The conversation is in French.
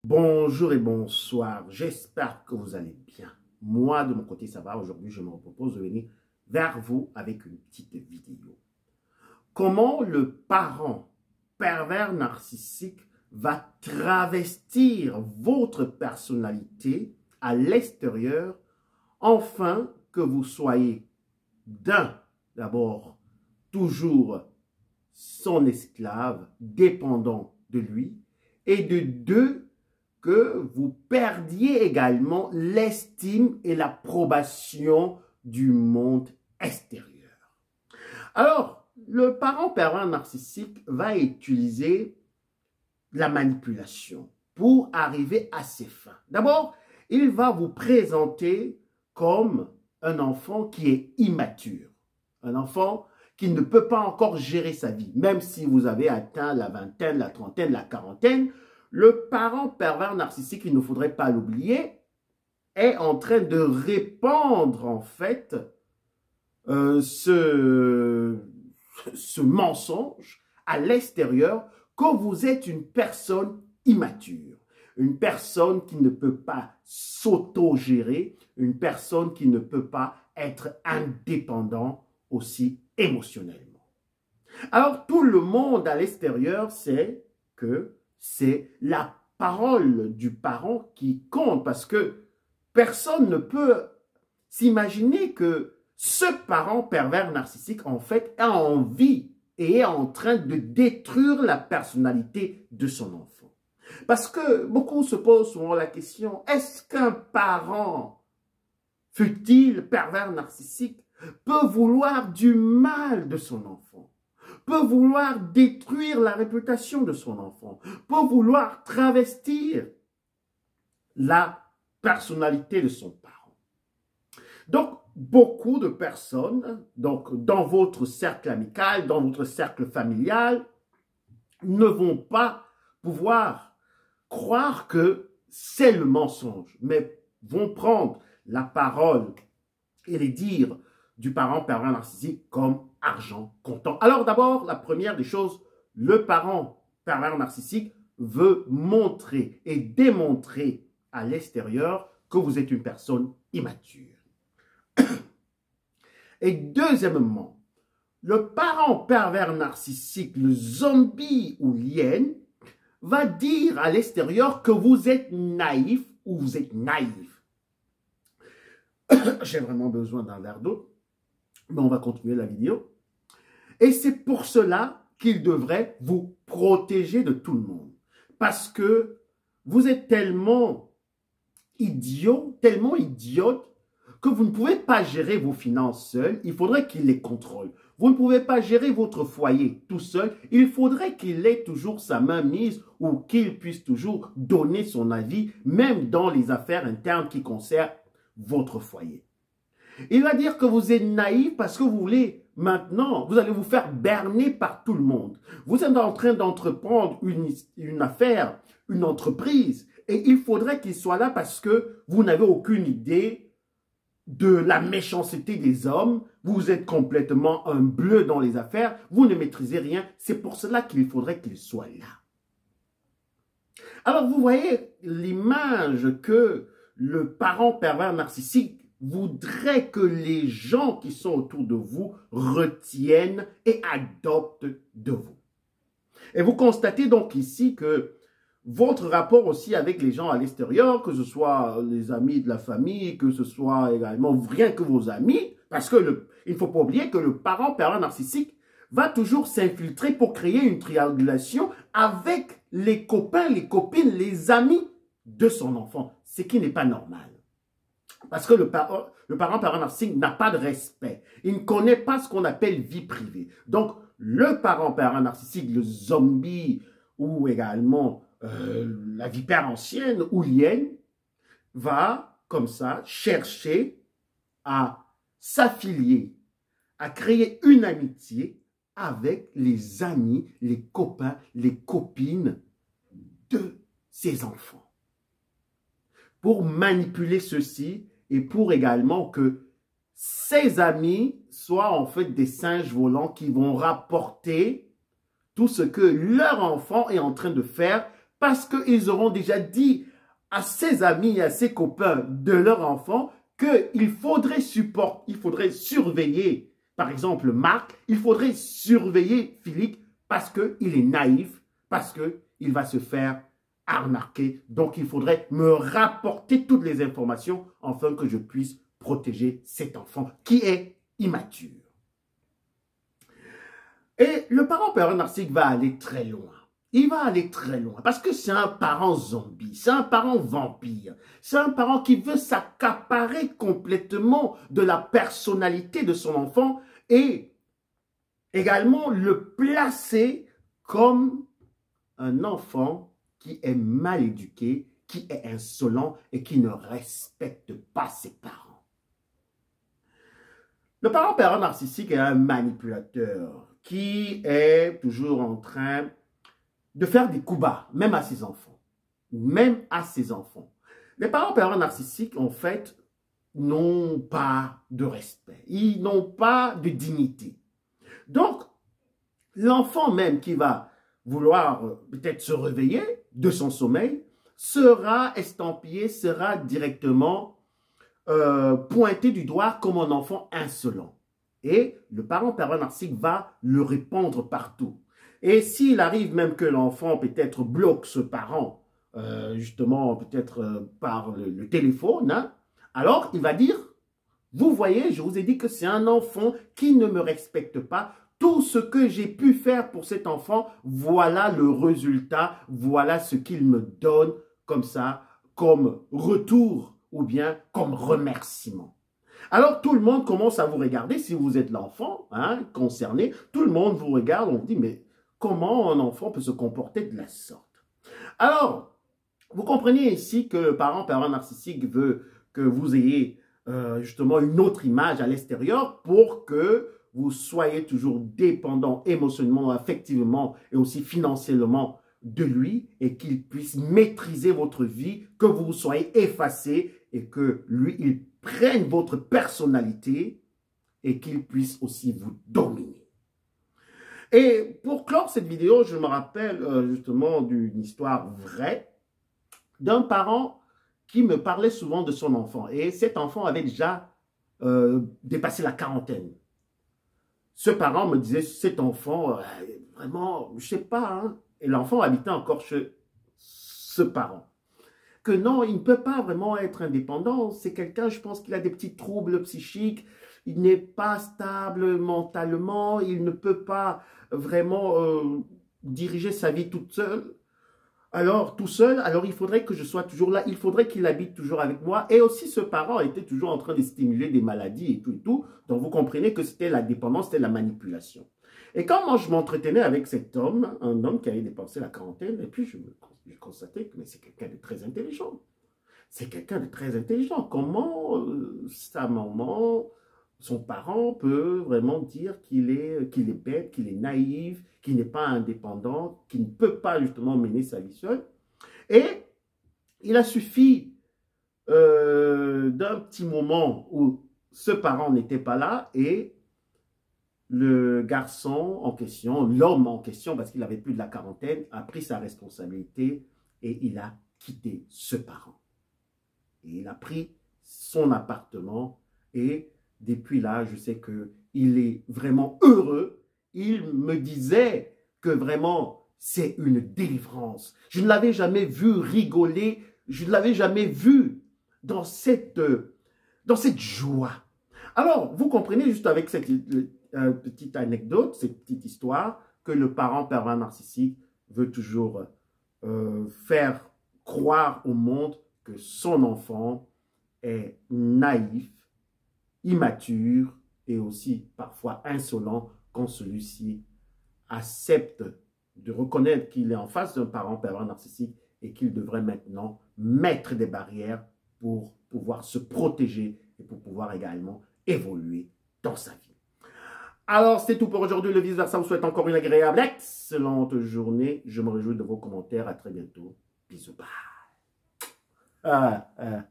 Bonjour et bonsoir, j'espère que vous allez bien. Moi, de mon côté, ça va. Aujourd'hui, je me propose de venir vers vous avec une petite vidéo. Comment le parent pervers narcissique va travestir votre personnalité à l'extérieur, afin que vous soyez d'abord, toujours son esclave, dépendant de lui, et de deux, que vous perdiez également l'estime et l'approbation du monde extérieur. Alors, le parent pervers narcissique va utiliser la manipulation pour arriver à ses fins. D'abord, il va vous présenter comme un enfant qui est immature, un enfant qui ne peut pas encore gérer sa vie, même si vous avez atteint la vingtaine, la trentaine, la quarantaine. Le parent pervers narcissique, il ne faudrait pas l'oublier, est en train de répandre en fait ce mensonge à l'extérieur que vous êtes une personne immature, une personne qui ne peut pas s'auto-gérer, une personne qui ne peut pas être indépendant aussi émotionnellement. Alors tout le monde à l'extérieur sait que c'est la parole du parent qui compte, parce que personne ne peut s'imaginer que ce parent pervers narcissique, en fait, a envie et est en train de détruire la personnalité de son enfant. Parce que beaucoup se posent souvent la question, est-ce qu'un parent, fut-il pervers narcissique, peut vouloir du mal de son enfant? Peut vouloir détruire la réputation de son enfant, peut vouloir travestir la personnalité de son parent. Donc, beaucoup de personnes, donc dans votre cercle amical, dans votre cercle familial, ne vont pas pouvoir croire que c'est le mensonge, mais vont prendre la parole et les dires du parent pervers narcissique comme argent comptant. Alors d'abord, la première des choses, le parent pervers narcissique veut montrer et démontrer à l'extérieur que vous êtes une personne immature. Et deuxièmement, le parent pervers narcissique, le zombie ou l'hyène, va dire à l'extérieur que vous êtes naïf ou vous êtes naïf. J'ai vraiment besoin d'un verre d'eau, mais on va continuer la vidéo. Et c'est pour cela qu'il devrait vous protéger de tout le monde. Parce que vous êtes tellement idiot, tellement idiote, que vous ne pouvez pas gérer vos finances seul. Il faudrait qu'il les contrôle. Vous ne pouvez pas gérer votre foyer tout seul. Il faudrait qu'il ait toujours sa main mise ou qu'il puisse toujours donner son avis, même dans les affaires internes qui concernent votre foyer. Il va dire que vous êtes naïf parce que vous voulez maintenant, vous allez vous faire berner par tout le monde. Vous êtes en train d'entreprendre une affaire, une entreprise, et il faudrait qu'il soit là parce que vous n'avez aucune idée de la méchanceté des hommes. Vous êtes complètement un bleu dans les affaires, vous ne maîtrisez rien. C'est pour cela qu'il faudrait qu'il soit là. Alors vous voyez l'image que le parent pervers narcissique voudrait que les gens qui sont autour de vous retiennent et adoptent de vous. Et vous constatez donc ici que votre rapport aussi avec les gens à l'extérieur, que ce soit les amis de la famille, que ce soit également rien que vos amis, parce que il ne faut pas oublier que le parent pervers narcissique va toujours s'infiltrer pour créer une triangulation avec les copains, les copines, les amis de son enfant, ce qui n'est pas normal. Parce que le parent pervers narcissique n'a pas de respect. Il ne connaît pas ce qu'on appelle vie privée. Donc, le parent pervers narcissique, le zombie ou également la vipère ancienne ou l'hyène, va comme ça chercher à s'affilier, à créer une amitié avec les amis, les copains, les copines de ses enfants. Pour manipuler ceux-ci et pour également que ses amis soient en fait des singes volants qui vont rapporter tout ce que leur enfant est en train de faire parce qu'ils auront déjà dit à ses amis, à ses copains de leur enfant qu'il faudrait surveiller, par exemple, Marc, il faudrait surveiller Philippe parce qu'il est naïf, parce qu'il va se faire arnaquer. Donc, il faudrait me rapporter toutes les informations afin que je puisse protéger cet enfant qui est immature. Et le parent narcissique va aller très loin. Il va aller très loin parce que c'est un parent zombie, c'est un parent vampire, c'est un parent qui veut s'accaparer complètement de la personnalité de son enfant et également le placer comme un enfant qui est mal éduqué, qui est insolent et qui ne respecte pas ses parents. Le parent narcissique est un manipulateur qui est toujours en train de faire des coups bas, même à ses enfants. Même à ses enfants. Les parents narcissiques, en fait, n'ont pas de respect. Ils n'ont pas de dignité. Donc, l'enfant même qui va vouloir peut-être se réveiller de son sommeil sera estampillé, sera directement pointé du doigt comme un enfant insolent. Et le parent narcissique va le répandre partout. Et s'il arrive même que l'enfant peut-être bloque ce parent, justement peut-être par le téléphone, hein, alors il va dire, vous voyez, je vous ai dit que c'est un enfant qui ne me respecte pas. Tout ce que j'ai pu faire pour cet enfant, voilà le résultat, voilà ce qu'il me donne comme ça, comme retour ou bien comme remerciement. Alors tout le monde commence à vous regarder, si vous êtes l'enfant concerné, tout le monde vous regarde, on dit mais comment un enfant peut se comporter de la sorte? Alors, vous comprenez ici que le parent narcissique veut que vous ayez justement une autre image à l'extérieur pour que vous soyez toujours dépendant émotionnellement, affectivement et aussi financièrement de lui et qu'il puisse maîtriser votre vie, que vous soyez effacé et que lui, il prenne votre personnalité et qu'il puisse aussi vous dominer. Et pour clore cette vidéo, je me rappelle justement d'une histoire vraie d'un parent qui me parlait souvent de son enfant. Et cet enfant avait déjà dépassé la quarantaine. Ce parent me disait, cet enfant, vraiment, je sais pas, hein. Et l'enfant habitait encore chez ce parent. Que non, il ne peut pas vraiment être indépendant. C'est quelqu'un, je pense qu'il a des petits troubles psychiques. Il n'est pas stable mentalement. Il ne peut pas vraiment diriger sa vie toute seule. Alors, tout seul, alors il faudrait que je sois toujours là. Il faudrait qu'il habite toujours avec moi. Et aussi, ce parent était toujours en train de stimuler des maladies et tout et tout. Donc, vous comprenez que c'était la dépendance, c'était la manipulation. Et quand moi, je m'entretenais avec cet homme, un homme qui avait dépassé la quarantaine, et puis je constatais que c'est quelqu'un de très intelligent. C'est quelqu'un de très intelligent. Comment sa maman, son parent peut vraiment dire qu'il est bête, qu'il est naïf, qu'il n'est pas indépendant, qu'il ne peut pas justement mener sa vie seule. Et il a suffi d'un petit moment où ce parent n'était pas là et le garçon en question, l'homme en question, parce qu'il avait plus de la quarantaine, a pris sa responsabilité et il a quitté ce parent. Et il a pris son appartement et depuis là, je sais qu'il est vraiment heureux. Il me disait que vraiment, c'est une délivrance. Je ne l'avais jamais vu rigoler, je ne l'avais jamais vu dans cette joie. Alors, vous comprenez juste avec cette petite anecdote, cette petite histoire, que le parent narcissique veut toujours faire croire au monde que son enfant est naïf, immature et aussi parfois insolent quand celui-ci accepte de reconnaître qu'il est en face d'un parent narcissique et qu'il devrait maintenant mettre des barrières pour pouvoir se protéger et pour pouvoir également évoluer dans sa vie. Alors, c'est tout pour aujourd'hui. Le vice-versa vous souhaite encore une agréable, excellente journée. Je me réjouis de vos commentaires. À très bientôt. Bisous. Bye.